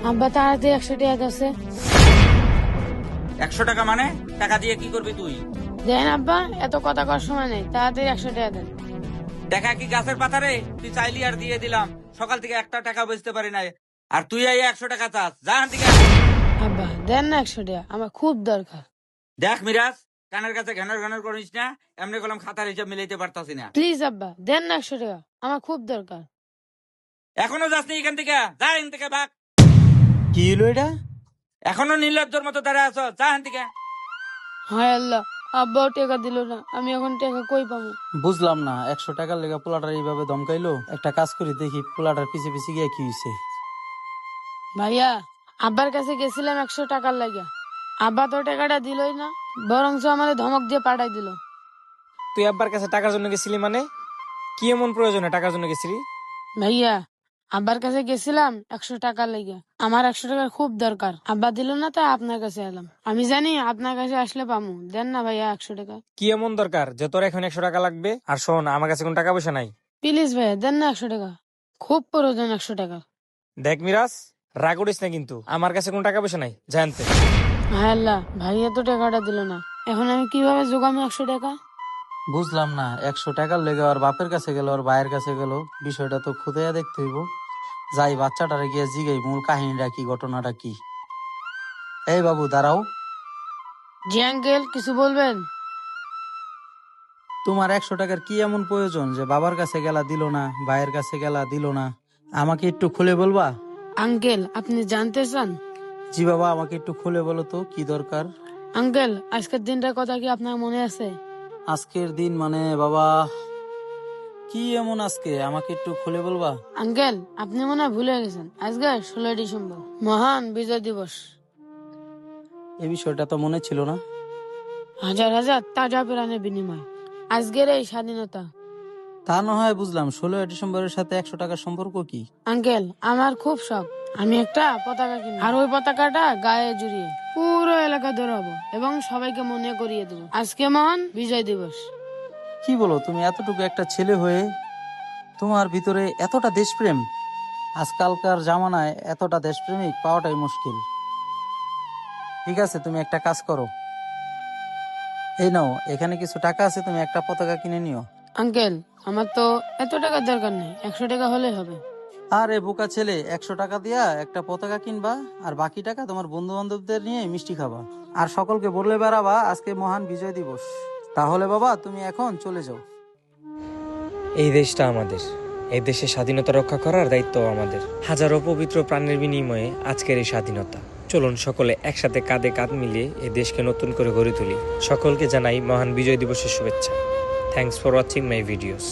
আব্বা তাড়াতাড়ি 100 টাকা আছে। 100 টাকা মানে? টাকা দিয়ে কি করবি তুই? দেন আব্বা, এত কথা কর সময় নেই, তাড়াতাড়ি 100 টাকা দেন। টাকা কি গাছের পাতারে? তুই চাইলি আর দিয়ে দিলাম। সকাল থেকে একটা টাকা বেচতে পারি নাই, আর তুই এই 100 টাকা চাস? যা এখান থেকে। আব্বা দেন না 100 টাকা, আমার খুব দরকার। দেখ মিরাজ, কানের কাছে ঘ্যানর ঘ্যানর করিস না। এমনি কলম খাতার হিসাব মিলাইতে পারতাছি না। প্লিজ আব্বা দেন না 100 টাকা, আমার খুব দরকার। এখনো যাসনি এখান থেকে? যা এখান থেকে ভাগ। কি হলো এটা? এখনো নির্লজ্জর মতো দাঁড়ায় আছো? যা এখান থেকে। হায় আল্লাহ, আব্বাও টাকা দিল না, আমি এখন টাকা কই পাবো? বুঝলাম না, 100 টাকার লেগে পোলাটার এইভাবে ধমকাইলো। একটা কাজ করি, দেখি পোলাটার পিছে পিছে গিয়ে কি হয়েছে। ভাইয়া, আব্বার কাছে গেছিলাম 100 টাকার লাগা। আব্বা তো টাকাটা দিলই না, বরঞ্চ আমাদের ধমক দিয়ে পাঠাই দিল। তুই আব্বার কাছে টাকার জন্য গেছিলি মানে? কি এমন প্রয়োজনে টাকার জন্য গেছিলি? ভাইয়া, আব্বার কাছে গেছিলাম 100 টাকার লেগে। আমার 100 টাকার খুব দরকার, আব্বা দিল না, তাই আপনার কাছে এলাম। আমি জানি আপনার কাছে আসলে পামু, দেন না ভাইয়া 100 টাকা। কি এমন দরকার যে তোর এখন 100 টাকা লাগবে? আর শোন, আমার কাছে কোনো টাকা পয়সা নাই। প্লিজ ভাইয়া দেন না 100 টাকা, খুব প্রয়োজন 100 টাকা। দেখ মিরাজ, রাগ করিস না কিন্তু, আমার কাছে কোনো টাকা পয়সা নাই, জানতে। হায় আল্লাহ, ভাইয়া তো টাকাটা দিল না, এখন আমি কিভাবে জোগামু 100 টাকা? বুঝলাম না, 100 টাকার লেগে ওর বাপের কাছে গেল, ওর ভাইয়ের কাছে গেল। বিষয়টা তো খুঁজে দেখতে হইব। যাই, বাচ্চাটারে গিয়ে জিগাই মূল কাহিনীটা কি, ঘটনাটা কি। এই বাবু দাঁড়াও। জি আঙ্কেল, কিছু বলবেন? তোমার 100 টাকার কি এমন প্রয়োজন যে বাবার কাছে গেলা দিল না, ভাইয়ের কাছে গেলা দিল না? আমাকে একটু খুলে বলবা? আঙ্কেল, আপনি জানতে চান? জি বাবা, আমাকে একটু খুলে বলো তো কি দরকার। আঙ্কেল, আজকের দিনটার কথা কি আপনার মনে আছে? আজকের দিন মানে বাবা, কি এমন আজকে, আমাকে একটু খুলে বলবা? আঙ্কেল, আপনি মনে হয় ভুলে গেছেন, আজকে 16 ডিসেম্বর, মহান বিজয় দিবস। এই বিষয়টা তো মনে ছিল না। হাজার হাজার তাজা প্রাণের বিনিময় আজকের এই স্বাধীনতা। তা না হয় বুঝলাম, 16 ডিসেম্বরের সাথে 100 টাকার সম্পর্ক কি? আঙ্কেল, আমার খুব শখ, আমি একটা পতাকা কিনি, আর ওই পতাকাটা গায়ে জড়িয়ে পুরো এলাকা দৌড়াবো এবং সবাইকে মনে করিয়ে দেবো আজকে মহান বিজয় দিবস। কি বলো তুমি, এতটুকু একটা ছেলে হয়ে তোমার ভিতরে এতটা দেশপ্রেম? আজকালকার জামানায় এতটা দেশপ্রেমিক পাওয়াটাই মুশকিল। ঠিক আছে, তুমি একটা কাজ করো, এই নাও, এখানে কিছু টাকা আছে, তুমি একটা পতাকা কিনে নিও। আঙ্কেল, আমার তো এত টাকার দরকার নেই, 100 টাকা হলে হবে। আরে বোকা ছেলে, 100 টাকা দিয়া একটা পতাকা কিনবা, আর বাকি টাকা তোমার বন্ধু বান্ধবদের নিয়ে মিষ্টি খাবা, আর সকলকে বলে বেড়াবা আজকে মহান বিজয় দিবস। তাহলে বাবা তুমি এখন চলে যাও। এই দেশটা আমাদের, এই দেশের স্বাধীনতা রক্ষা করার দায়িত্ব আমাদের। হাজারো পবিত্র প্রাণের বিনিময়ে আজকের এই স্বাধীনতা। চলুন সকলে একসাথে কাঁধে কাঁধ মিলিয়ে এই দেশকে নতুন করে গড়ে তুলি। সকলকে জানাই মহান বিজয় দিবসের শুভেচ্ছা। Thanks for watching my videos.